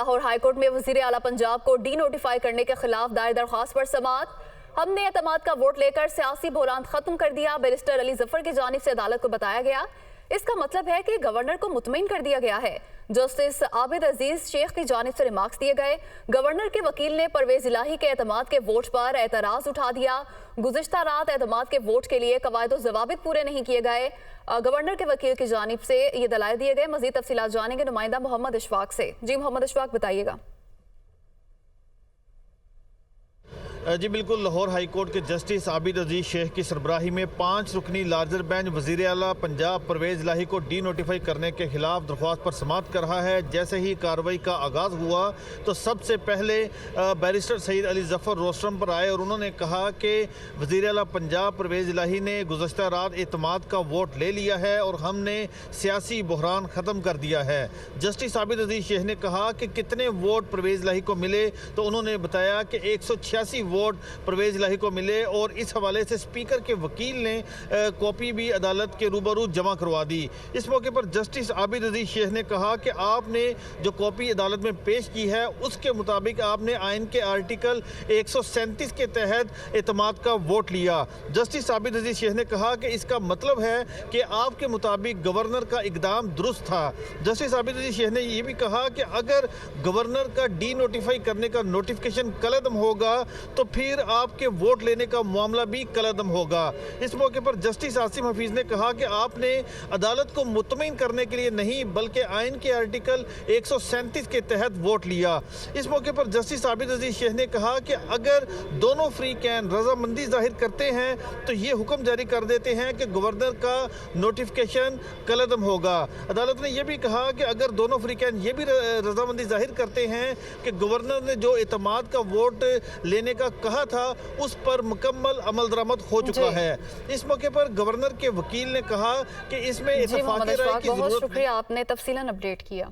Lahore high court में वजीर आला पंजाब को डी नोटिफाई करने के खिलाफ दायर दरख्वास्त पर समाअत। हमने एतमाद का वोट लेकर सियासी बहरान खत्म कर दिया, बैरिस्टर अली जफर की जानिब से अदालत को बताया गया। इसका मतलब है कि गवर्नर को मुतमईन कर दिया गया है। जस्टिस आबिद अजीज शेख की जानिब से रिमार्क्स दिए गए। गवर्नर के वकील ने परवेज इलाही के एतमाद के वोट पर एतराज उठा दिया। गुज़िश्ता रात एतमाद के वोट के लिए कवायद ज़वाबित पूरे नहीं किए गए। गवर्नर के वकील की जानिब से ये दलाइल दिए गए। मजीद तफसीलात जानेंगे नुमाइंदा मोहम्मद इशफाक से। जी मोहम्मद इशफाक, बताइएगा। जी बिल्कुल, लाहौर हाई कोर्ट के जस्टिस आबिद अजीज शेख की सरबराही में 5 रुकनी लार्जर बेंच वज़ीर आला पंजाब परवेज इलाही को डी नोटिफाई करने के खिलाफ दरख्वास्त पर समाअत कर रहा है। जैसे ही कार्रवाई का आगाज़ हुआ तो सबसे पहले बैरिस्टर सईद अली जफ़र रोस्ट्रम पर आए और उन्होंने कहा कि वज़ीर आला पंजाब परवेज इलाही ने गुज़श्ता रात एतमाद का वोट ले लिया है और हमने सियासी बहरान ख़त्म कर दिया है। जस्टिस आबिद अजीज शेख ने कहा कि कितने वोट परवेज इलाही को मिले, तो उन्होंने बताया कि 186 वोट परवेज इलाही को मिले और इस हवाले से स्पीकर के वकील ने कॉपी भी अदालत के रूबरू जमा करवा दी। इस मौके पर जस्टिस आबिद अजीज शेख ने कहा कि आपने जो कॉपी अदालत में पेश की है उसके मुताबिक आपने आइन के आर्टिकल 137 के तहत एतमाद का वोट लिया। जस्टिस आबिद अजीज शेख ने कहा कि इसका मतलब है कि आपके मुताबिक गवर्नर का इकदाम दुरुस्त था। जस्टिस आबिद अजीज शेख ने यह भी कहा कि अगर गवर्नर का डी नोटिफाई करने का नोटिफिकेशन कलअदम होगा तो फिर आपके वोट लेने का मामला भी कलअदम होगा। इस मौके पर जस्टिस आसिम हफीज ने कहा कि आपने अदालत को मुतमईन करने के लिए नहीं बल्कि आइन के आर्टिकल 137 के तहत वोट लिया। इस मौके पर जस्टिस आबिद अजीज शेख ने कहा कि अगर दोनों फ्री कैन रजामंदी जाहिर करते हैं तो ये हुक्म जारी कर देते हैं कि गवर्नर का नोटिफिकेशन कलअदम होगा। अदालत ने यह भी कहा कि अगर दोनों फ्री कैन ये भी रजामंदी जाहिर करते हैं कि गवर्नर ने जो एतमाद का वोट लेने का कहा था उस पर मुकम्मल अमल दरामद हो चुका है। इस मौके पर गवर्नर के वकील ने कहा कि इसमें इत्तेफाक़ी राय की बहुत शुक्रिया, आपने तफसीलन अपडेट किया।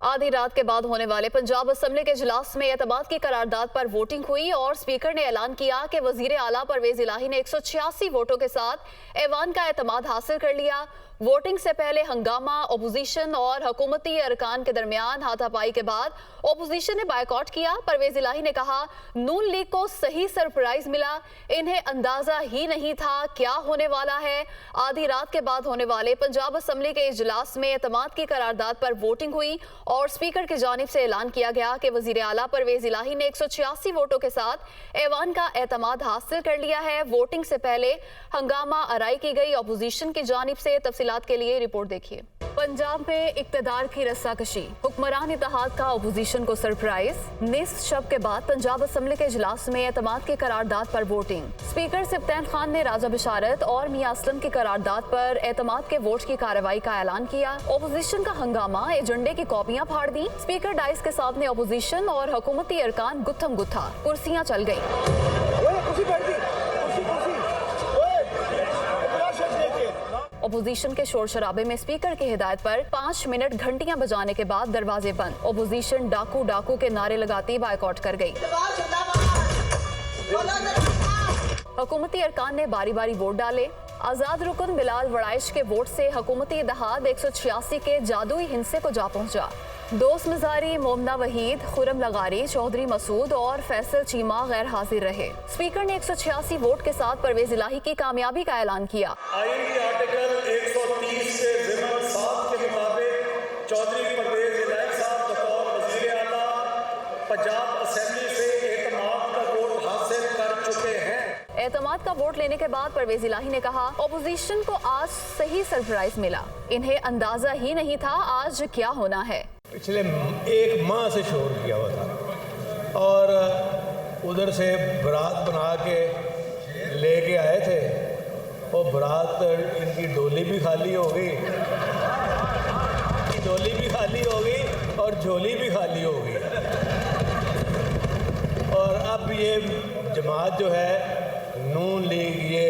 आधी रात के बाद होने वाले पंजाब असम्बली के इजलास में एतमाद की करारदाद पर वोटिंग हुई और स्पीकर ने ऐलान किया कि वजीर आला परवेज इलाही ने 186 वोटों के साथ ऐवान का एतमाद हासिल कर लिया। वोटिंग से पहले हंगामा, अपोजिशन और हुकूमती अरकान के दरमियान हाथापाई के बाद अपोजिशन ने बायकॉट किया। परवेज इलाही ने कहा, नून लीग को सही सरप्राइज मिला, इन्हें अंदाजा ही नहीं था क्या होने वाला है। आधी रात के बाद होने वाले पंजाब असम्बली के इजलास में एतमाद की करारदाद पर वोटिंग हुई और स्पीकर की जानिब से ऐलान किया गया कि वजीर आला परवेज इलाही ने 186 वोटों के साथ ऐवान का एतमाद हासिल कर लिया है। वोटिंग से पहले हंगामा आराई की गई अपोजिशन की जानिब से। तफसीलात के लिए रिपोर्ट देखिए। पंजाब में इक्तदार की रस्साकशी, हुक्मरान इत्तेहाद का अपोजिशन को सरप्राइज। निस्फ शब के बाद पंजाब असम्बली के इजलास में एतमाद की करारदाद पर वोटिंग। स्पीकर सिब्तैन खान ने राजा बिशारत और मियां असलम की करारदाद पर एतमाद के वोट की कार्रवाई का ऐलान किया। अपोजिशन का हंगामा, एजेंडे की कॉपियां फाड़ दी। स्पीकर डाइस के सामने अपोजिशन और हुकूमती अरकान गुत्थम गुत्था, कुर्सियां चल गई। अपोजिशन के शोर शराबे में स्पीकर की हिदायत पर 5 मिनट घंटियां बजाने के बाद दरवाजे बंद। अपोजिशन डाकू डाकू के नारे लगाती बायकॉट कर गई। हुकूमती अरकान ने बारी बारी वोट डाले। आजाद रुकन बिलाल वड़ाइश के वोट से हुकूमती इत्तेहाद 186 के जादुई हिंसे को जा पहुंचा। दोस्त मजारी, मोमना वहीद, खुरम लगारी, चौधरी मसूद और फैसल चीमा गैर हाजिर रहे। स्पीकर ने 186 वोट के साथ परवेज इलाही की कामयाबी का ऐलान किया। आईन के आर्टिकल 130 से ज़िमन 7 के मुताबिक चौधरी परवेज इलाही साहब बतौर वज़ीर आला पंजाब असेंबली से एतमाद का वोट हासिल कर चुके हैं। एतमाद का वोट लेने के बाद परवेज इलाही ने कहा, अपोजिशन को आज सही सरप्राइज मिला, इन्हें अंदाजा ही नहीं था आज क्या होना है। पिछले 1 माह से शोर किया हुआ था और उधर से बारात बना के लेके आए थे और बारात इनकी डोली भी खाली हो गई, डोली भी खाली हो गई और झोली भी खाली हो गई। और अब ये जमात जो है नून लीग, ये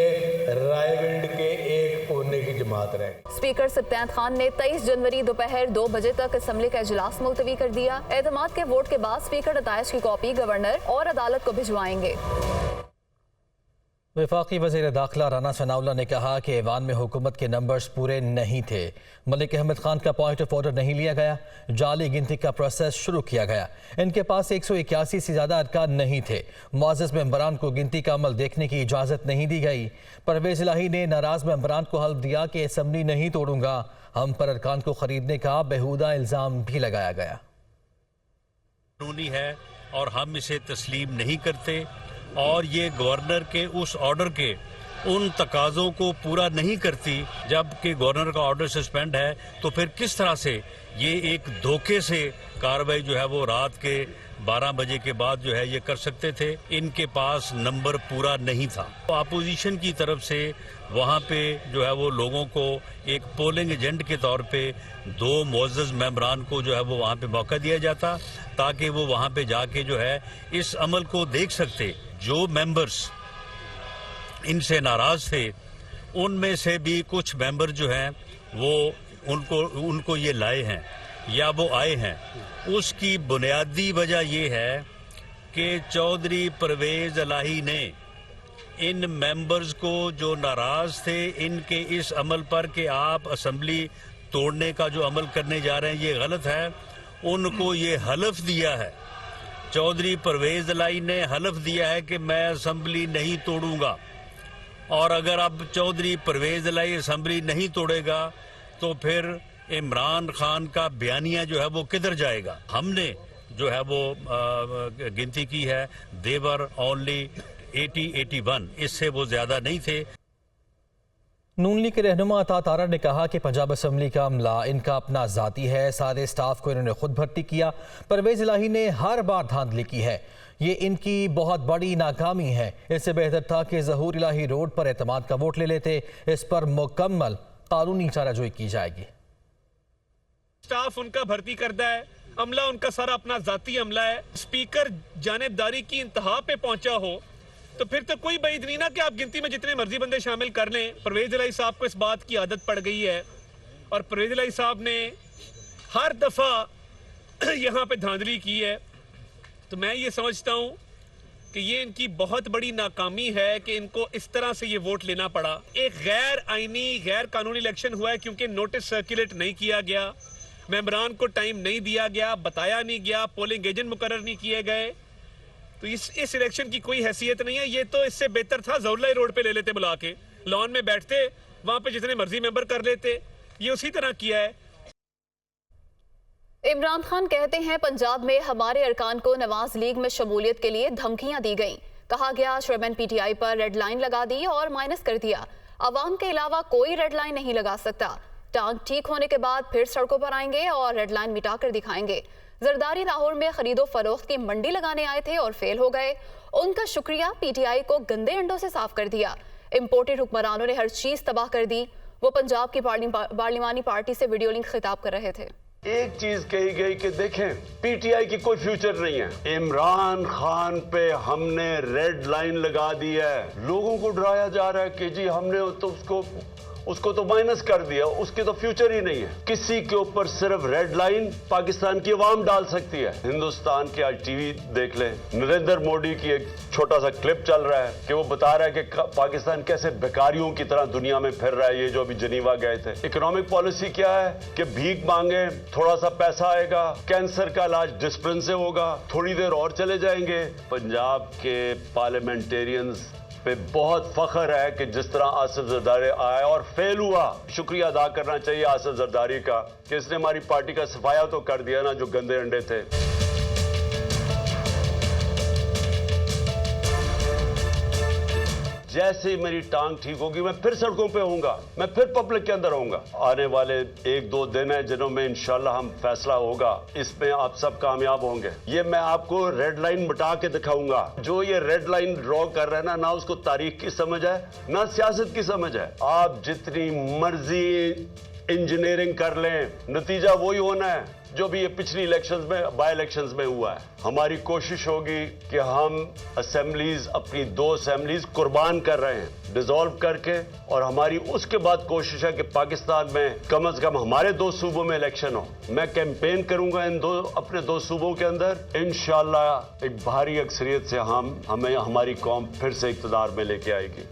रायगढ़ के एक कोने की जमात रहे। स्पीकर सिब्तैन खान ने 23 जनवरी दोपहर 2 बजे तक असम्बली का इजलास मुलतवी कर दिया। एतमाद के वोट के बाद स्पीकर नताइज की कॉपी गवर्नर और अदालत को भिजवाएंगे। वफाकी वज़ीर दाखिला राना सनाउल्लाह ने कहा कि ऐवान में हुकूमत के नंबर्स पूरे नहीं थे। मलिक अहमद खान का पॉइंट ऑफ ऑर्डर नहीं लिया गया, जाली गिनती का प्रोसेस शुरू किया गया। इनके पास 181 से ज़्यादा अरकान नहीं थे। मुअज़्ज़ज़ मेंबरान को गिनती का अमल देखने की इजाज़त नहीं दी गई। परवेज़ इलाही ने नाराज़ मेंबरान को हल्फ दिया कि असम्बली नहीं तोड़ूंगा। हम पर अरकान को ख़रीदने का बेहुदा इल्ज़ाम भी लगाया गया। कानूनी है और हम इसे तस्लीम नहीं करते, और ये गवर्नर के उस ऑर्डर के उन तकाज़ों को पूरा नहीं करती। जबकि गवर्नर का ऑर्डर सस्पेंड है तो फिर किस तरह से ये एक धोखे से कार्रवाई जो है वो रात के 12 बजे के बाद जो है ये कर सकते थे। इनके पास नंबर पूरा नहीं था। तो अपोजिशन की तरफ से वहाँ पे जो है वो लोगों को एक पोलिंग एजेंट के तौर पे 2 मुअज़्ज़ज़ मेंबरान को जो है वो वहाँ पे मौका दिया जाता, ताकि वो वहाँ पे जाके जो है इस अमल को देख सकते। जो मेंबर्स इनसे नाराज थे उनमें से भी कुछ मेंबर जो हैं वो उनको ये लाए हैं या वो आए हैं। उसकी बुनियादी वजह ये है कि चौधरी परवेज़ इलाही ने इन मेंबर्स को जो नाराज थे इनके इस अमल पर कि आप असम्बली तोड़ने का जो अमल करने जा रहे हैं ये गलत है, उनको ये हलफ दिया है। चौधरी परवेज़ इलाही ने हलफ दिया है कि मैं असम्बली नहीं तोड़ूंगा, और अगर अब चौधरी परवेज़ इलाही असम्बली नहीं तोड़ेगा तो फिर इमरान खान का बयानिया जो है वो किधर जाएगा। हमने जो है वो गिनती की है, देवर ओनली 80-81, इससे वो ज्यादा नहीं थे। नून लीग के रहनुमा अता तारा ने कहा कि पंजाब असम्बली का अमला इनका अपना ज़ाती है, सारे स्टाफ को इन्होंने खुद भर्ती किया। परवेज़ इलाही ने हर बार धांधली की है, ये इनकी बहुत बड़ी नाकामी है। इससे बेहतर था कि ज़हूर इलाही रोड पर एतमाद का वोट ले लेते। इस पर मुकम्मल कानूनी चाराजोई की जाएगी। स्टाफ उनका भर्ती करता है, अमला उनका सारा अपना ज़ाती अमला है। स्पीकर जानिबदारी की इंतहा पे पहुंचा हो तो फिर तो कोई बात नहीं ना कि आप गिनती में जितने मर्जी बंदे शामिल कर लें। परवेज़ इलाही साहब को इस बात की आदत पड़ गई है, और परवेज़ इलाही साहब ने हर दफ़ा यहाँ पे धांधली की है। तो मैं ये समझता हूँ कि ये इनकी बहुत बड़ी नाकामी है कि इनको इस तरह से ये वोट लेना पड़ा। एक गैर आईनी गैर कानूनी इलेक्शन हुआ है क्योंकि नोटिस सर्कुलेट नहीं किया गया, मेंबरान को टाइम नहीं दिया गया, बताया नहीं गया, पोलिंग एजेंट मुकर्रर नहीं किए गए। तो इस इलेक्शन की कोई हैसियत नहीं है। ये तो इससे बेहतर था ज़ौलाई रोड पे ले लेते, बुला के लॉन में बैठते, वहां पे जितने मर्जी मेंबर कर लेते। ये उसी तरह किया है। इमरान खान कहते हैं पंजाब में हमारे अरकान को नवाज लीग में शमूलियत के लिए धमकियां दी गईं। कहा गया चेयरमैन पीटीआई पर रेड लाइन लगा दी और माइनस कर दिया। अवाम के अलावा कोई रेड लाइन नहीं लगा सकता। टांग ठीक होने के बाद फिर सड़कों पर आएंगे और रेड लाइन मिटाकर दिखाएंगे। जरदारी लाहौर में खरीदो फरोख्त की मंडी लगाने आए थे और फेल हो गए। उनका शुक्रिया, पीटीआई को गंदे अंडों से साफ कर दिया। इम्पोर्टेड हुक्मरानों ने हर चीज तबाह कर दी। वो पंजाब की पार्लिमानी पार्टी से वीडियो लिंक खिताब कर रहे थे। एक चीज कही गई कि देखें पीटीआई की कोई फ्यूचर नहीं है। इमरान खान पे हमने रेड लाइन लगा दी है। लोगों को डराया जा रहा है कि जी हमने तो उसको तो माइनस कर दिया, उसकी तो फ्यूचर ही नहीं है। किसी के ऊपर सिर्फ रेड लाइन पाकिस्तान की अवाम डाल सकती है। हिंदुस्तान के आज टीवी देख लें, नरेंद्र मोदी की एक छोटा सा क्लिप चल रहा है कि वो बता रहा है कि पाकिस्तान कैसे बेकारियों की तरह दुनिया में फिर रहा है। ये जो अभी जनीवा गए थे, इकोनॉमिक पॉलिसी क्या है कि भीख मांगे, थोड़ा सा पैसा आएगा, कैंसर का इलाज डिस्पेंस से होगा, थोड़ी देर और चले जाएंगे। पंजाब के पार्लियामेंटेरियंस पे बहुत फख्र है कि जिस तरह आसिफ जरदारी आया और फेल हुआ। शुक्रिया अदा करना चाहिए आसिफ जरदारी का कि इसने हमारी पार्टी का सफाया तो कर दिया ना, जो गंदे अंडे थे। जैसे ही मेरी टांग ठीक होगी मैं फिर सड़कों पे होऊंगा, मैं फिर पब्लिक के अंदर होऊंगा। आने वाले 1-2 दिन है जिन्हों में इंशाल्लाह हम फैसला होगा, इसमें आप सब कामयाब होंगे। ये मैं आपको रेड लाइन मिटा के दिखाऊंगा। जो ये रेड लाइन ड्रॉ कर रहे हैं ना उसको तारीख की समझ है ना सियासत की समझ है। आप जितनी मर्जी इंजीनियरिंग कर लें, नतीजा वही होना है जो भी ये पिछली इलेक्शंस में, बाय इलेक्शंस में हुआ है। हमारी कोशिश होगी कि हम असेंबलीज, अपनी 2 असेंबलीज कुर्बान कर रहे हैं डिसॉल्व करके, और हमारी उसके बाद कोशिश है कि पाकिस्तान में कम से कम हमारे 2 सूबों में इलेक्शन हो। मैं कैंपेन करूंगा अपने 2 सूबों के अंदर। इंशाअल्लाह एक भारी अक्सरियत से हमें हमारी कौम फिर से इक़्तिदार में लेके आएगी।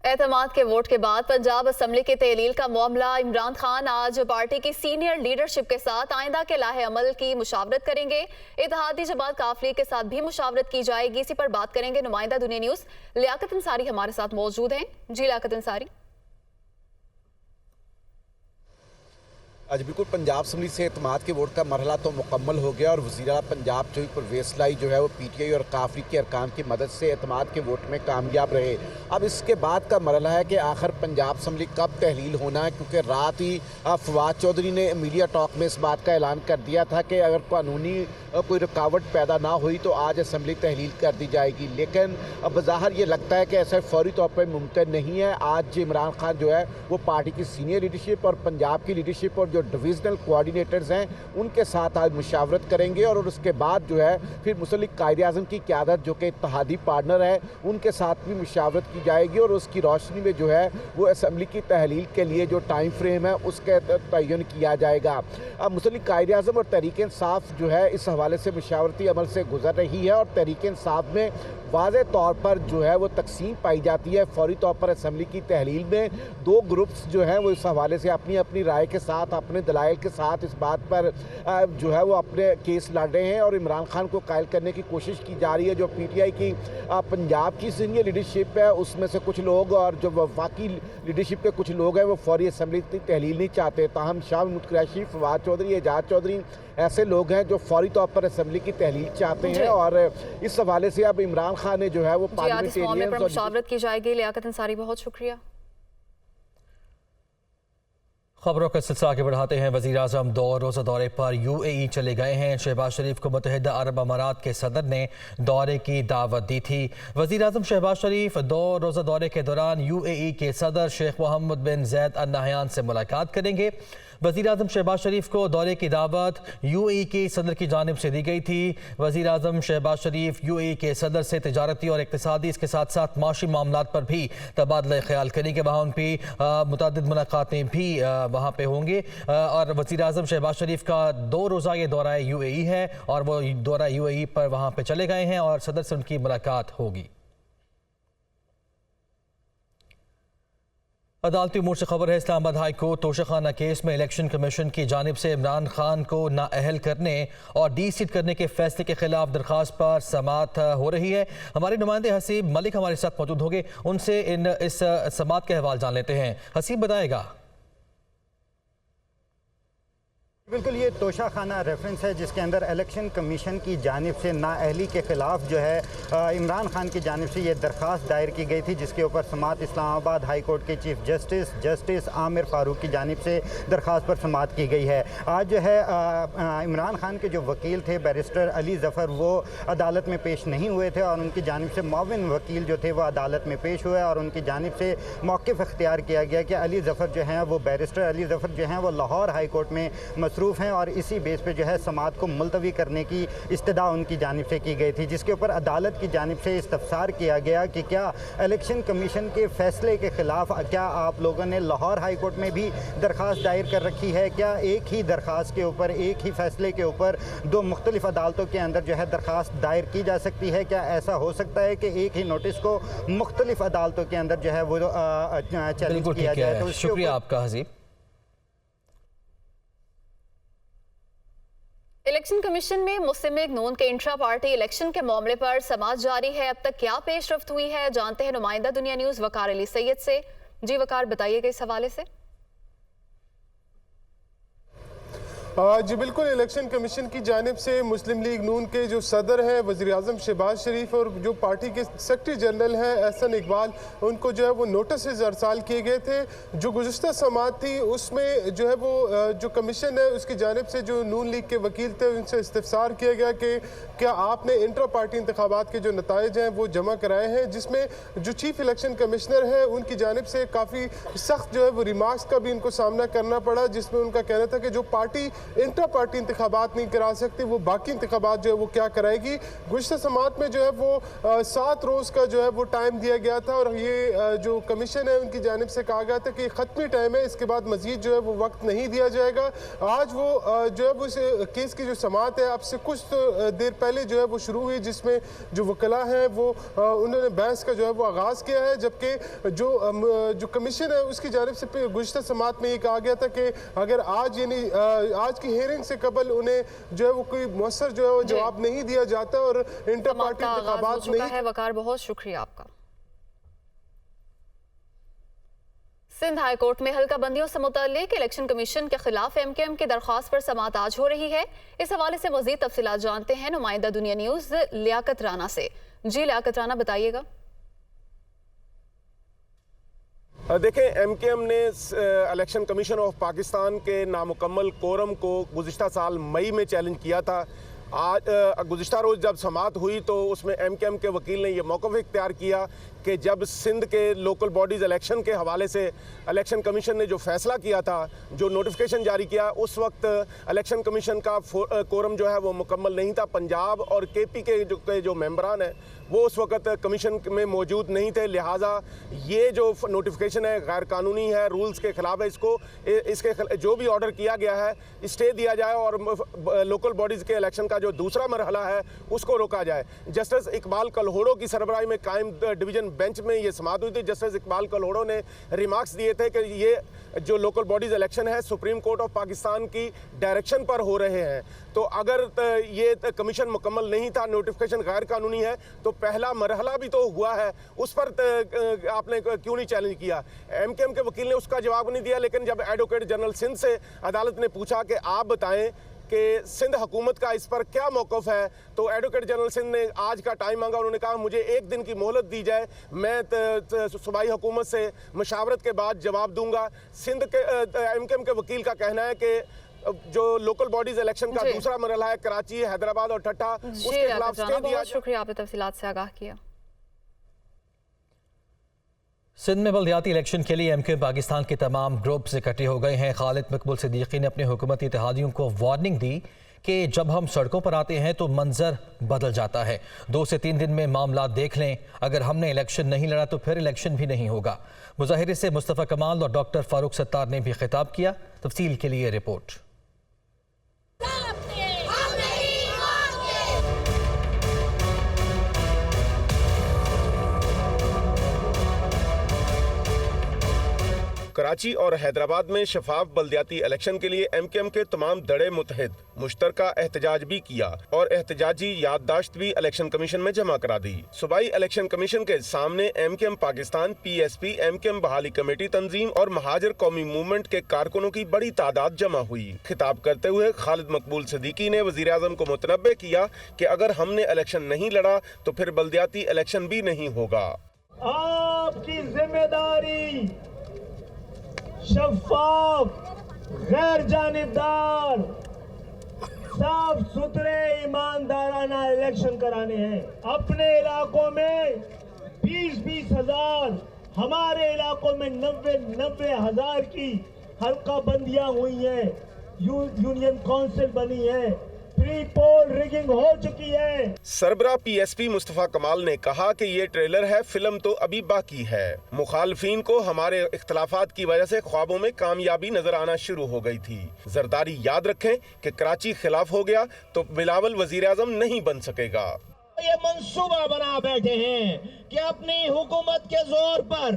एतमाद के वोट के बाद पंजाब असेंबली की तहलील का मामला। इमरान खान आज पार्टी की सीनियर लीडरशिप के साथ आइंदा के लाहे अमल की मुशावरत करेंगे। इत्तेहादी जमात काफिले के साथ भी मुशावरत की जाएगी। इसी पर बात करेंगे नुमाइंदा दुनिया न्यूज लियाकत अंसारी हमारे साथ मौजूद हैं। जी लियाकत अंसारी। आज बिल्कुल पंजाब असम्बली से एतमाद के वोट का मरहला तो मुकम्मल हो गया और वज़ीर आला पंजाब चौधरी परवेज़ इलाही जो है वो PTI और काफिले के अरकान की मदद से एतमाद के वोट में कामयाब रहे। अब इसके बाद का मरहला है कि आखिर पंजाब असम्बली कब तहलील होना है, क्योंकि रात ही फवाद चौधरी ने मीडिया टॉक में इस बात का ऐलान कर दिया था कि अगर कानूनी कोई रुकावट पैदा ना हुई तो आज असम्बली तहलील कर दी जाएगी। लेकिन अब बज़ाहिर ये लगता है कि ऐसा फौरी तौर पर मुमकिन नहीं है। आज इमरान खान जो है वो पार्टी की सीनियर लीडरशिप और पंजाब की लीडरशिप और जो डिविजनल कोऑर्डिनेटर्स हैं उनके साथ आज मुशावरत करेंगे और उसके बाद जो है फिर मुसल्लिक कायदे-ए-आज़म की क़यादत जो कि इत्तेहादी पार्टनर है उनके साथ भी मुशावरत की जाएगी और उसकी रोशनी में जो है वो असम्बली की तहलील के लिए जो टाइम फ्रेम है उसके तयन किया जाएगा। अब मुसल्लिक कायदे-ए-आज़म और तहरीक इंसाफ जो है इस हवाले से मुशावरती अमल से गुजर रही है और तहरीक इंसाफ में वाज़े तौर पर जो है वो तकसीम पाई जाती है। फौरी तौर पर असम्बली की तहलील में 2 ग्रुप्स जो हैं वो इस हवाले से अपनी अपनी राय के साथ, अपने दलाइल के साथ इस बात पर जो है वो अपने केस लड़ रहे हैं और इमरान खान को कायल करने की कोशिश की जा रही है। जो PTI की पंजाब की सीनियर लीडरशिप है उसमें से कुछ लोग और जो वफाकी लीडरशिप के कुछ लोग हैं वो फौरी असम्बली की तहलील नहीं चाहते। ताहम शाह महमूद कुरैशी, फवाद चौधरी, एजाज चौधरी ऐसे लोग हैं जो फौरी तौर पर असम्बली की तहलील चाहते हैं और इस हवाले से अब इमरान खान ने जो है वो पार्लियामेंटेरियंस पर मुशावरत की जाएगी। लियाकत अंसारी बहुत शुक्रिया। खबरों का सिलसिला आगे बढ़ाते हैं। वज़ीर आज़म 2 रोज़ा दौरे पर UAE चले गए हैं। शहबाज शरीफ को मुत्तहिदा अरब अमारात के सदर ने दौरे की दावत दी थी। वज़ीर आज़म शहबाज शरीफ 2 रोज़ा दौरे के दौरान UAE के सदर शेख मोहम्मद बिन ज़ैद अल नहयान से मुलाकात करेंगे। वज़ीर आज़म शहबाज शरीफ को दौरे की दावत UAE के सदर की जानिब से दी गई थी। वज़ीर आज़म शहबाज शरीफ UAE के सदर से तिजारती और इक़्तिसादी इसके साथ साथ माशी मामलात पर भी तबादला ख्याल करेंगे। वहाँ उन पर मुतअद्दिद मुलाकातें भी वहाँ पे होंगे और वज़ीर आज़म शहबाज शरीफ का 2 रोज़ा ये दौरा UAE है और वो दौरा UAE पर वहाँ पे चले गए हैं और सदर से उनकी मुलाकात होगी। अदालती उमूर से खबर है। Islamabad high court Toshakhana case में इलेक्शन कमीशन की जानिब से इमरान खान को नाअहल करने और डी-सीट करने के फैसले के खिलाफ दरख्वास्त पर समाअत हो रही है। हमारे नुमाइंदे हसीब मलिक हमारे साथ मौजूद होंगे, उनसे इस समाअत के हवाले जान लेते हैं। हसीब बताएगा। बिल्कुल, ये तोशाखाना रेफरेंस है जिसके अंदर इलेक्शन कमीशन की जानिब से नाअहली के ख़िलाफ़ जो है इमरान खान की जानिब से ये दरख्वास्त दायर की गई थी, जिसके ऊपर समाअत इस्लामाबाद हाई कोर्ट के चीफ जस्टिस आमिर फ़ारूक की जानिब से दरख्वास्त पर समाअत की गई है। आज जो है इमरान खान के जो वकील थे बैरिस्टर अली ज़फ़र वो अदालत में पेश नहीं हुए थे और उनकी जानिब से मुआविन वकील जो थे वो अदालत में पेश हुए और उनकी जानिब से मौक़िफ़ इख्तियार किया गया कि अली ज़फ़र जो हैं वो बैरिस्टर अली ज़फ़र जो हैं वो लाहौर हाई कोर्ट में मसरूफ़ हैं और इसी बेस पे जो है समाअत को मुलतवी करने की इस्तदा उनकी जानिब से की गई थी, जिसके ऊपर अदालत की जानिब से इस्तफसार किया गया कि क्या इलेक्शन कमीशन के फैसले के ख़िलाफ़ क्या आप लोगों ने लाहौर हाई कोर्ट में भी दरख्वास्त दायर कर रखी है? क्या एक ही दरख्वास्त के ऊपर, एक ही फैसले के ऊपर 2 मुख्तलिफ अदालतों के अंदर जो है दरख्वास्त दायर की जा सकती है? क्या ऐसा हो सकता है कि एक ही नोटिस को मुख्तलिफ अदालतों के अंदर जो है वो चैलेंज किया जाए? तो शुक्रिया आपका हसीब। इलेक्शन कमीशन में मुस्लिम लीग नून के इंट्रा पार्टी इलेक्शन के मामले पर समाअत जारी है। अब तक क्या पेशरफ्त हुई है जानते हैं नुमाइंदा दुनिया न्यूज वकार अली सैयद से। जी वकार, बताइएगा इस हवाले से। जी बिल्कुल, इलेक्शन कमीशन की जानिब से मुस्लिम लीग नून के जो सदर हैं वज़ीर आज़म शहबाज शरीफ और जो पार्टी के सेक्रेटरी जनरल हैं एहसन इकबाल, उनको जो है वो नोटिस अरसाल किए गए थे। जो गुज़िश्ता समात थी उसमें जो है वो जो कमीशन है उसकी जानिब से जो नून लीग के वकील थे उनसे इस्तफसार किया गया कि क्या आपने इंट्रा पार्टी इंतखाबात के जो नताइज हैं वो जमा कराए हैं, जिसमें जो चीफ इलेक्शन कमिश्नर है उनकी जानिब से काफ़ी सख्त जो है वो रिमार्क्स का भी इनको सामना करना पड़ा, जिसमें उनका कहना था कि जो पार्टी इंट्रा पार्टी इंतखाबात नहीं करा सकती वो बाकी इंतखाबात जो है वो क्या कराएगी। गुज़िश्ता समात में जो है वो 7 रोज़ का जो है वो टाइम दिया गया था और ये जो कमीशन है उनकी जानिब से कहा गया था कि ख़त्मी टाइम है, इसके बाद मज़ीद जो है वो वक्त नहीं दिया जाएगा। आज वो जो है वो इस केस की जो समात है अब से कुछ देर पहले जो है वो शुरू हुई, जिसमें जो वकला हैं वो उन्होंने बहस का जो है वो आगाज़ किया है, जबकि जो कमीशन है उसकी जानिब से गुज़िश्ता समात में ये कहा गया था कि अगर आज यानी आज की हियरिंग से कबल उन्हें जो है वो कोई मुअस्सर जो है वो जवाब नहीं दिया जाता और इंटर पार्टी इंतखाबात नहीं है। वकार, बहुत शुक्रिया आपका। सिंध हाई कोर्ट में हल्का बंदियों से मुतल्लिक इलेक्शन कमीशन के खिलाफ MKM की दरख्वास्त पर समात आज हो रही है। इस हवाले से मजीद तफसीलात जानते हैं नुमाइंदा दुनिया न्यूज लियाकत राना से। जी लियाकत राना, बताइएगा। देखें, MKM ने इलेक्शन कमीशन ऑफ पाकिस्तान के नामुकम्मल कोरम को गुज़िश्ता साल मई में चैलेंज किया था। आज गुज़िश्ता रोज़ जब समात हुई तो उसमें MKM के वकील ने यह मौक़िफ़ इख्तियार किया कि जब सिंध के लोकल बॉडीज़ इलेक्शन के हवाले से इलेक्शन कमीशन ने जो फ़ैसला किया था, जो नोटिफिकेशन जारी किया, उस वक्त इलेक्शन कमीशन का कोरम जो है वो मुकम्मल नहीं था। पंजाब और KP के जो मेंबरान हैं वो उस वक्त कमीशन में मौजूद नहीं थे, लिहाजा ये जो नोटिफिकेशन है गैर कानूनी है, रूल्स के ख़िलाफ़ है। इसके जो भी ऑर्डर किया गया है स्टे दिया जाए और लोकल बॉडीज़ के इलेक्शन का जो दूसरा मरहला है उसको रोका जाए। जस्टिस इकबाल कलहोड़ो की सरबराही में कायम डिवीज़न बेंच में ये समात हुई थी। जस्टिस इकबाल कलहोड़ो ने रिमार्क्स दिए थे कि ये जो लोकल बॉडीज़ इलेक्शन है सुप्रीम कोर्ट ऑफ पाकिस्तान की डायरेक्शन पर हो रहे हैं, तो अगर ये कमीशन मुकम्मल नहीं था, नोटिफिकेशन गैर कानूनी है, तो पहला मरहला भी तो हुआ है, उस पर आपने क्यों नहीं चैलेंज किया। MKM के वकील ने उसका जवाब नहीं दिया, लेकिन जब एडवोकेट जनरल सिंध से अदालत ने पूछा कि आप बताएं कि सिंध हुकूमत का इस पर क्या मौक़िफ़ है, तो एडवोकेट जनरल सिंध ने आज का टाइम मांगा। उन्होंने कहा मुझे 1 दिन की मोहलत दी जाए, मैं सूबाई हुकूमत से मशावरत के बाद जवाब दूंगा। सिंध के MKM के वकील का कहना है कि जो लोकल बॉडीज इलेक्शन का दूसरा मरहला है कराची, हैदराबाद और ठट्ठा, उसके खिलाफ स्टे दिया। शुक्रिया, आपने तफसीलात से आगाह किया। सिंध में बल्दियाती इलेक्शन के लिए MKM पाकिस्तान के तमाम ग्रुप्स इकट्ठे हो गए हैं। खालिद मकबूल सिद्दीकी ने अपने हुकूमती इत्तेहादियों को वार्निंग दी कि जब हम सड़कों पर आते हैं तो मंजर बदल जाता है। 2 से 3 दिन में मामला देख लें, अगर हमने इलेक्शन नहीं लड़ा तो फिर इलेक्शन भी नहीं होगा। मुजाहिरे से मुस्तफ़ा कमाल और डॉक्टर फारूक सत्तार ने भी खिताब किया। तफसील के लिए रिपोर्ट। कराची और हैदराबाद में शफाफ बल्दियाती इलेक्शन के लिए MKM के तमाम धड़े मुतहद मुश्तरका एहतजाज भी किया और एहतजाजी याददाश्त भी इलेक्शन कमीशन में जमा करा दी। सूबाई इलेक्शन कमीशन के सामने MKM पाकिस्तान, PSP, MKM बहाली कमेटी तंजीम और महाजर कौमी मूवमेंट के कारकुनों की बड़ी तादाद जमा हुई। खिताब करते हुए खालिद मकबूल सिद्दीकी ने वज़ीर आज़म को मुतनब्बे किया कि अगर हमने इलेक्शन नहीं लड़ा तो फिर बल्दियाती इलेक्शन भी नहीं होगा। आपकी जिम्मेदारी शफाफ, गैर जानिबदार, साफ सुथरे, ईमानदाराना इलेक्शन कराने हैं। अपने इलाकों में 20-20 हजार, हमारे इलाकों में 90-90 हजार की हल्का बंदियां हुई हैं, यूनियन काउंसिल बनी है, प्री पोल रिगिंग हो चुकी है। सरबरा PSP मुस्तफ़ा कमाल ने कहा कि ये ट्रेलर है, फिल्म तो अभी बाकी है। मुखालफीन को हमारे इख्तलाफात की वजह से ख्वाबों में कामयाबी नजर आना शुरू हो गई थी। जरदारी याद रखें कि कराची खिलाफ हो गया तो बिलावल वजीर आज़म नहीं बन सकेगा। ये मंसूबा बना बैठे हैं कि अपनी हुकूमत के जोर पर,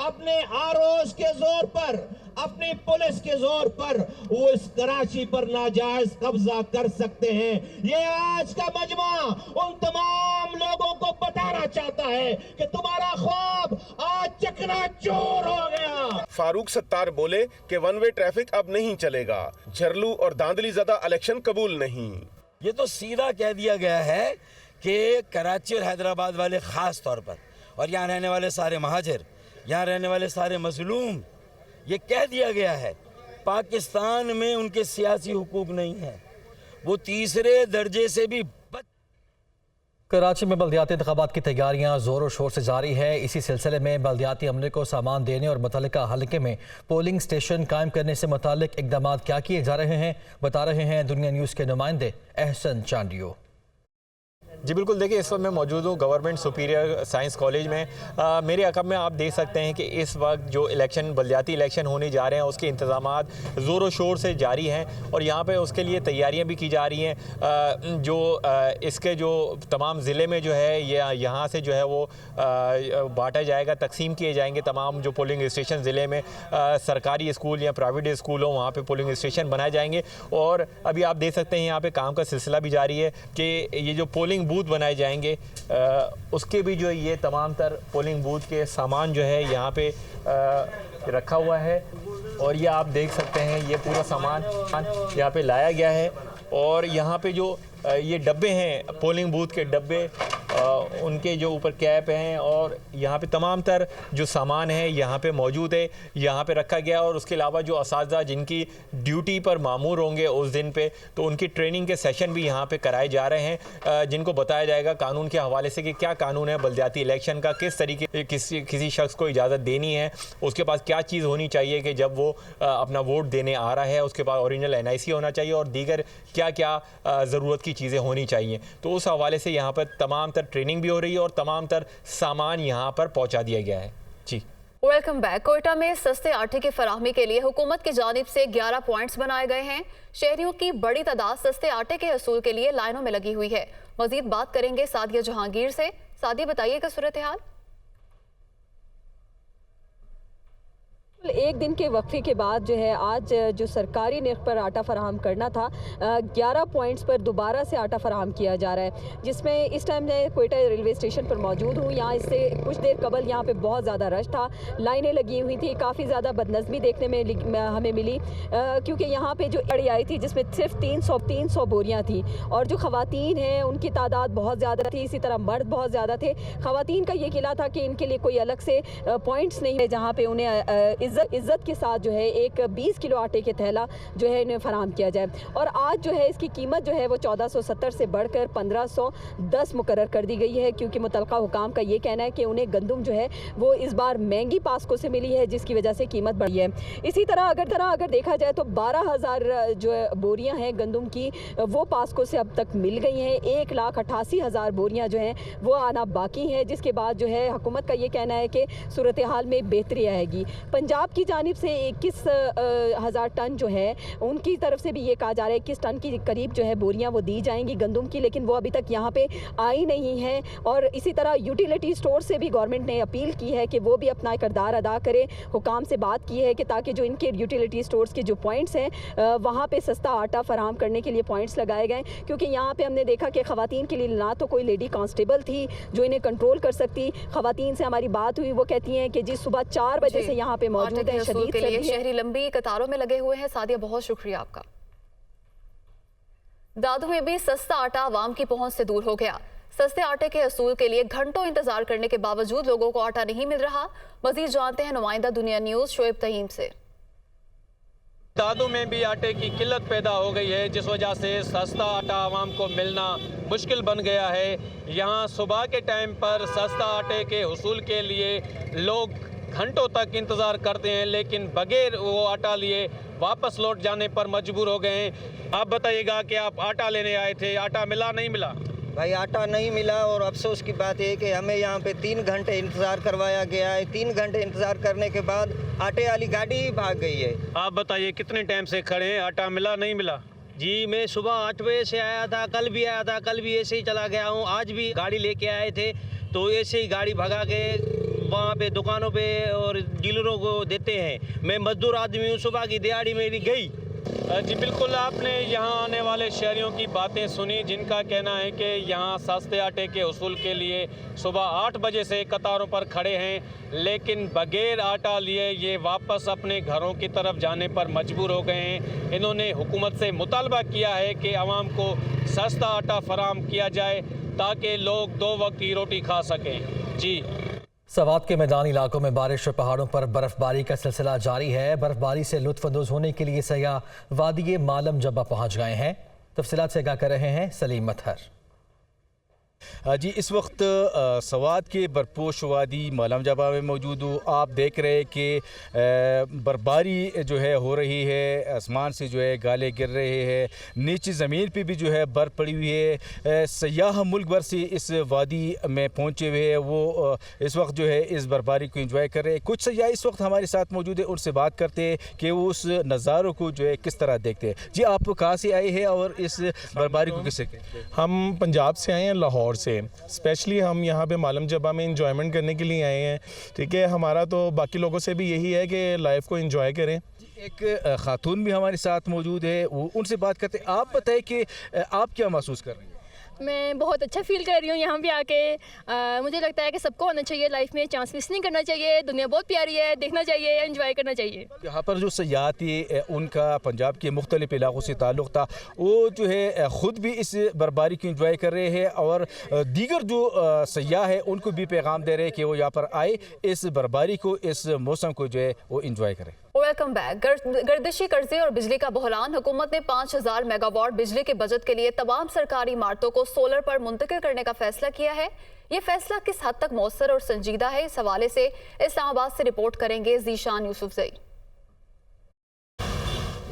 अपने ROs के जोर पर, अपनी पुलिस के जोर पर वो इस कराची पर नाजायज कब्जा कर सकते हैं। ये आज का मजमा उन तमाम लोगों को बता बताना चाहता है कि तुम्हारा ख्वाब आज चकनाचूर हो गया। फारूक सत्तार बोले कि वन वे ट्रैफिक अब नहीं चलेगा, झरलू और धांधली ज़्यादा इलेक्शन कबूल नहीं। ये तो सीधा कह दिया गया है कि कराची और हैदराबाद वाले ख़ास तौर पर, और यहाँ रहने वाले सारे महाजिर, यहाँ रहने वाले सारे मजलूम, ये कह दिया गया है पाकिस्तान में उनके सियासी हुकूक नहीं है, वो तीसरे दर्जे से भी। कराची में बल्दियाती इंतखाबात की तैयारियां जोरों शोर से जारी है। इसी सिलसिले में बल्दियाती अमले को सामान देने और मुतल्लिका हलके में पोलिंग स्टेशन कायम करने से मुताल्लिक इकदाम क्या किए जा रहे हैं, बता रहे हैं दुनिया न्यूज़ के नुमाइंदे एहसन चांडियो। जी बिल्कुल, देखिए इस वक्त मैं मौजूद हूँ गवर्नमेंट सुपीरियर साइंस कॉलेज में। मेरे अकब में आप देख सकते हैं कि इस वक्त जो बल्दियाती इलेक्शन होने जा रहे हैं उसके इंतज़ामात ज़ोरों शोर से जारी हैं और यहाँ पे उसके लिए तैयारियां भी की जा रही हैं। इसके जो तमाम ज़िले में जो है यहाँ से जो है वो बांटा जाएगा, तकसीम किए जाएंगे तमाम जो पोलिंग स्टेशन ज़िले में सरकारी स्कूल या प्राइवेट स्कूल हो वहाँ पर पोलिंग स्टेशन बनाए जाएंगे। और अभी आप देख सकते हैं यहाँ पर काम का सिलसिला भी जारी है कि ये जो पोलिंग बूथ बनाए जाएंगे उसके भी जो ये तमाम तर पोलिंग बूथ के सामान जो है यहाँ पे रखा हुआ है और ये आप देख सकते हैं ये पूरा सामान यहाँ पे लाया गया है। और यहाँ पे जो ये डब्बे हैं पोलिंग बूथ के डब्बे, उनके जो ऊपर कैप हैं और यहाँ पे तमाम तर जो सामान है यहाँ पे मौजूद है, यहाँ पे रखा गया। और उसके अलावा जो असातिज़ा जिनकी ड्यूटी पर मामूर होंगे उस दिन पे, तो उनकी ट्रेनिंग के सेशन भी यहाँ पे कराए जा रहे हैं, जिनको बताया जाएगा कानून के हवाले से कि क्या कानून है बल्दियाती इलेक्शन का, किस तरीके किसी शख्स को इजाज़त देनी है, उसके पास क्या चीज़ होनी चाहिए कि जब वो अपना वोट देने आ रहा है, उसके पास ओरिजिनल NIC होना चाहिए और दीगर क्या क्या ज़रूरत की चीज़ें होनी चाहिए। तो उस हवाले से यहाँ पर तमाम तर ट्रेनिंग भी हो रही है और तमाम तर सामान यहाँ पर पहुँचा दिया गया है। जी वेलकम बैक। कोयटा में सस्ते आटे की फराहमी के लिए हुकूमत की जानिब से 11 पॉइंट्स बनाए गए हैं। शहरियों की बड़ी तादाद सस्ते आटे के हसूल के लिए लाइनों में लगी हुई है। मजीद बात करेंगे सादिया जहांगीर से। सादिया, बताइएगा सूरत हाल। एक दिन के वक्फे के बाद जो है आज जो सरकारी निर्ख पर आटा फराहम करना था 11 पॉइंट्स पर दोबारा से आटा फराहम किया जा रहा है, जिसमें इस टाइम मैं कोयटा रेलवे स्टेशन पर मौजूद हूँ। यहाँ इससे कुछ देर कबल यहाँ पे बहुत ज़्यादा रश था, लाइनें लगी हुई थी, काफ़ी ज़्यादा बदनज़मी देखने में हमें मिली क्योंकि यहाँ पे जो गाड़ी आई थी जिसमें सिर्फ 300 बोरियाँ थी और जो ख़वातीन हैं उनकी तादाद बहुत ज़्यादा थी, इसी तरह मर्द बहुत ज़्यादा थे। ख़वातीन का ये किला था कि इनके लिए कोई अलग से पॉइंट्स नहीं है जहाँ पर उन्हें इज्जत के साथ जो है एक 20 किलो आटे के थैला जो है इन्हें फराहम किया जाए। और आज जो है इसकी कीमत जो है वो 1470 से बढ़कर 1510 मुकर्रर कर दी गई है, क्योंकि मुतलका हुकाम का ये कहना है कि उन्हें गंदम जो है वो इस बार महंगी पास्को से मिली है, जिसकी वजह से कीमत बढ़ी है। इसी तरह अगर देखा जाए तो 12,000 जो बोरियां हैं गंदम की वो पास्को से अब तक मिल गई हैं। 1,88,000 बोरियां जो हैं वो आना बाकी हैं, जिसके बाद जो है हुकूमत का ये कहना है कि सूरत हाल में बेहतरी आएगी। पंजाब की जानिब से 21,000 टन जो है उनकी तरफ से भी ये कहा जा रहा है 21 टन की करीब जो है बोरियां वो दी जाएंगी गंदम की, लेकिन वो अभी तक यहाँ पे आई नहीं है। और इसी तरह यूटिलिटी स्टोर से भी गवर्नमेंट ने अपील की है कि वो भी अपना किरदार अदा करे। हुकाम से बात की है कि ताकि जो इनके यूटिलिटी स्टोर्स के जो पॉइंट्स हैं वहाँ पर सस्ता आटा फराहम करने के लिए पॉइंट्स लगाए गए, क्योंकि यहाँ पर हमने देखा कि ख़वातीन के लिए ना तो कोई लेडी कांस्टेबल थी जो इन्हें कंट्रोल कर सकती। ख़वातीन से हमारी बात हुई, वो कहती हैं कि जी सुबह 4 बजे से यहाँ पे मौजूद है। के लिए शहरी लंबी कतारों में लगे हुए हैं। सादिया, बहुत शुक्रिया आपका। दादू में भी सस्ता आटा आवाम की पहुंच से दूर हो गया। सस्ते आटे के हसूल के लिए घंटों इंतजार करने के बावजूद लोगों को आटा नहीं मिल रहा। मजीद जानते हैं नुमाइंदा दुनिया न्यूज़ शोएब तहीम से। दादू में भी आटे की किल्लत पैदा हो गई है, जिस वजह से सस्ता आटा आवाम को मिलना मुश्किल बन गया है। यहाँ सुबह के टाइम पर सस्ता आटे के हुसूल के लिए लोग घंटों तक इंतज़ार करते हैं, लेकिन बगैर वो आटा लिए वापस लौट जाने पर मजबूर हो गए हैं। आप बताइएगा कि आप आटा लेने आए थे, आटा मिला नहीं मिला? भाई आटा नहीं मिला और अफसोस की बात है कि हमें यहाँ पे 3 घंटे इंतज़ार करवाया गया है। 3 घंटे इंतज़ार करने के बाद आटे वाली गाड़ी ही भाग गई है। आप बताइए कितने टाइम से खड़े हैं, आटा मिला नहीं मिला? जी मैं सुबह 8 बजे से आया था, कल भी आया था, कल भी ऐसे ही चला गया हूँ। आज भी गाड़ी लेके आए थे तो ऐसे ही गाड़ी भगा के वहाँ पे दुकानों पे और डीलरों को देते हैं। मैं मजदूर आदमी हूँ, सुबह की दिहाड़ी मेरी गई जी बिल्कुल, आपने यहाँ आने वाले शहरियों की बातें सुनी, जिनका कहना है कि यहाँ सस्ते आटे के हुसूल के लिए सुबह 8 बजे से कतारों पर खड़े हैं, लेकिन बगैर आटा लिए ये वापस अपने घरों की तरफ जाने पर मजबूर हो गए हैं। इन्होंने हुकूमत से मुतालबा किया है कि आवाम को सस्ता आटा फराहम किया जाए ताकि लोग 2 वक्त की रोटी खा सकें। जी। सवात के मैदानी इलाकों में बारिश और पहाड़ों पर बर्फबारी का सिलसिला जारी है। बर्फबारी से लुत्फअंदोज होने के लिए सयाह वादी मालम जब्बा पहुंच गए हैं। तफसीलात से आगाह कर रहे हैं सलीम मत्हर। जी, इस वक्त सवात के बर्फपोश वादी मालम जबा में मौजूद हूँ। आप देख रहे हैं कि बर्फबारी जो है हो रही है, आसमान से जो है गाले गिर रहे हैं, नीचे ज़मीन पे भी जो है बर्फ़ पड़ी हुई है। सयाह मुल्क भर से इस वादी में पहुँचे हुए हैं, वो इस वक्त जो है इस बर्फबारी को एंजॉय कर रहे हैं। कुछ सयाह इस वक्त हमारे साथ मौजूद है, उनसे बात करते हैं कि वो उस नज़ारों को जो है किस तरह देखते हैं। जी, आप कहाँ से आए हैं और इस बर्फबारी को किससे कहते हैं? हम पंजाब से आए हैं, लाहौर से। स्पेशली हम यहाँ पे मालम जबा में इंजॉयमेंट करने के लिए आए हैं। ठीक है, हमारा तो बाकी लोगों से भी यही है कि लाइफ को एंजॉय करें। एक खातून भी हमारे साथ मौजूद है, वो उनसे बात करते हैं। आप बताएं कि आप क्या महसूस कर रहे हैं? मैं बहुत अच्छा फील कर रही हूँ यहाँ पे आके। मुझे लगता है कि सबको होना चाहिए लाइफ में, चांस मिस नहीं करना चाहिए। दुनिया बहुत प्यारी है, देखना चाहिए, एंजॉय करना चाहिए। यहाँ पर जो सयाह थे उनका पंजाब के मुख्तलिफ इलाकों से ताल्लुक़ था, वो जो है ख़ुद भी इस बर्फबारी को एंजॉय कर रहे हैं और दीगर जो सयाह है उनको भी पैगाम दे रहे हैं कि वो यहाँ पर आए, इस बर्फबारी को, इस मौसम को जो है वो एंजॉय करें। Welcome back. गर्दिशी कर्जे और बिजली का बहरान। हुकूमत ने 5000 मेगावाट बिजली के बजट के लिए तमाम सरकारी इमारतों को सोलर पर मुंतकिल करने का फैसला किया है। ये फैसला किस हद तक मौसर और संजीदा है, इस हवाले से इस्लामाबाद से रिपोर्ट करेंगे जीशान यूसुफजई।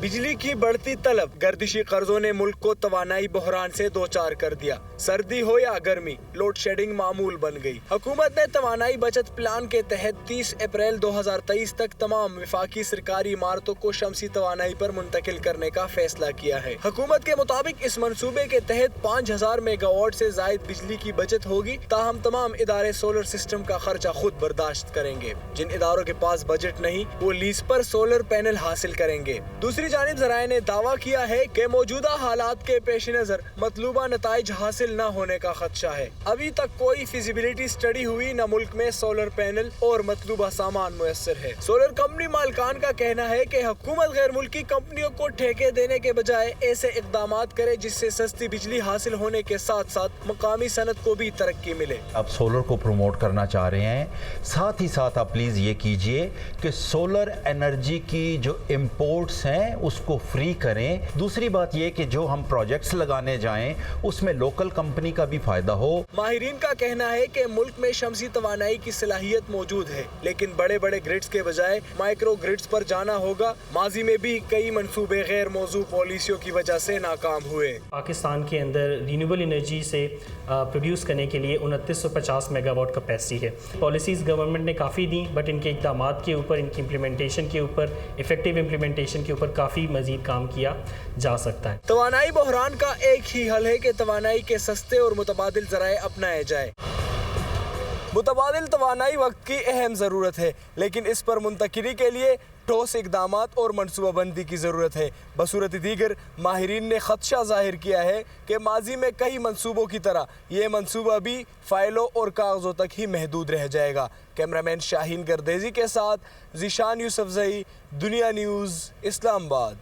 बिजली की बढ़ती तलब, गर्दिशी कर्जों ने मुल्क को तवानाई बहरान से दो चार कर दिया। सर्दी हो या गर्मी, लोड शेडिंग मामूल बन गई। हुकूमत ने तवानाई बचत प्लान के तहत 30 अप्रैल 2023 तक तमाम विफाकी सरकारी इमारतों को शमसी तवानाई पर मुंतकिल करने का फैसला किया है। हुकूमत के मुताबिक इस मंसूबे के तहत 5000 मेगावाट से जायद बिजली की बचत होगी, ताहम तमाम इदारे सोलर सिस्टम का खर्चा खुद बर्दाश्त करेंगे। जिन इदारों के पास बजट नहीं, वो लीज पर सोलर पैनल हासिल करेंगे। दूसरी जानिब ज़राए ने दावा किया है कि मौजूदा हालात के पेश नजर मतलूबा नताइज हासिल न होने का खदशा है। अभी तक कोई फिजिबिलिटी स्टडी हुई न मुल्क में सोलर पैनल और मतलूबा सामान मुयस्सर है। सोलर कंपनी मालिकान का कहना है कि हुकूमत गैर मुल्की कंपनियों को ठेके देने के बजाय ऐसे इकदाम करे जिससे सस्ती बिजली हासिल होने के साथ साथ मकामी सनत को भी तरक्की मिले। अब सोलर को प्रमोट करना चाह रहे हैं, साथ ही साथ आप प्लीज ये कीजिए कि सोलर एनर्जी की जो इम्पोर्ट्स हैं उसको फ्री करें। दूसरी बात ये कि जो हम प्रोजेक्ट्स लगाने जाएं उसमें लोकल कंपनी का भी फायदा हो। माहिरीन का कहना है कि मुल्क में शमसी तवानाई की सलाहियत मौजूद है, लेकिन बड़े बड़े ग्रिड्स के बजाय माइक्रो ग्रिड्स पर जाना होगा। माजी में भी कई मंसूबे गैर मौजू पॉलिसियों की वजह से नाकाम हुए। पाकिस्तान के अंदर रीन्यूएबल एनर्जी से प्रोड्यूस करने के लिए 2950 मेगावाट कैपेसिटी है। पॉलिसीज़ गवर्नमेंट ने काफ़ी दी, बट इनके इक़दामात के ऊपर, इनकी इम्प्लीमेंटेशन के ऊपर, इफेक्टिव इम्प्लीमेंटेशन के ऊपर काफ़ी मजीद काम किया जा सकता है। तवानाई बहरान का एक ही हल है कि तवानाई के सस्ते और मुतबादिल ज़राए अपनाए जाए। मुतबादिल तवानाई वक्त की अहम ज़रूरत है, लेकिन इस पर मुंतकिली के लिए ठोस इक़दामात और मनसूबाबंदी की ज़रूरत है। बसूरत दीगर माहिरीन ने खदशा जाहिर किया है कि माजी में कई मनसूबों की तरह ये मनसूबा भी फ़ाइलों और कागज़ों तक ही महदूद रह जाएगा। कैमरामैन शाहीन गर्देजी के साथ जीशान यूसुफजई, दुनिया न्यूज़, इस्लामाबाद।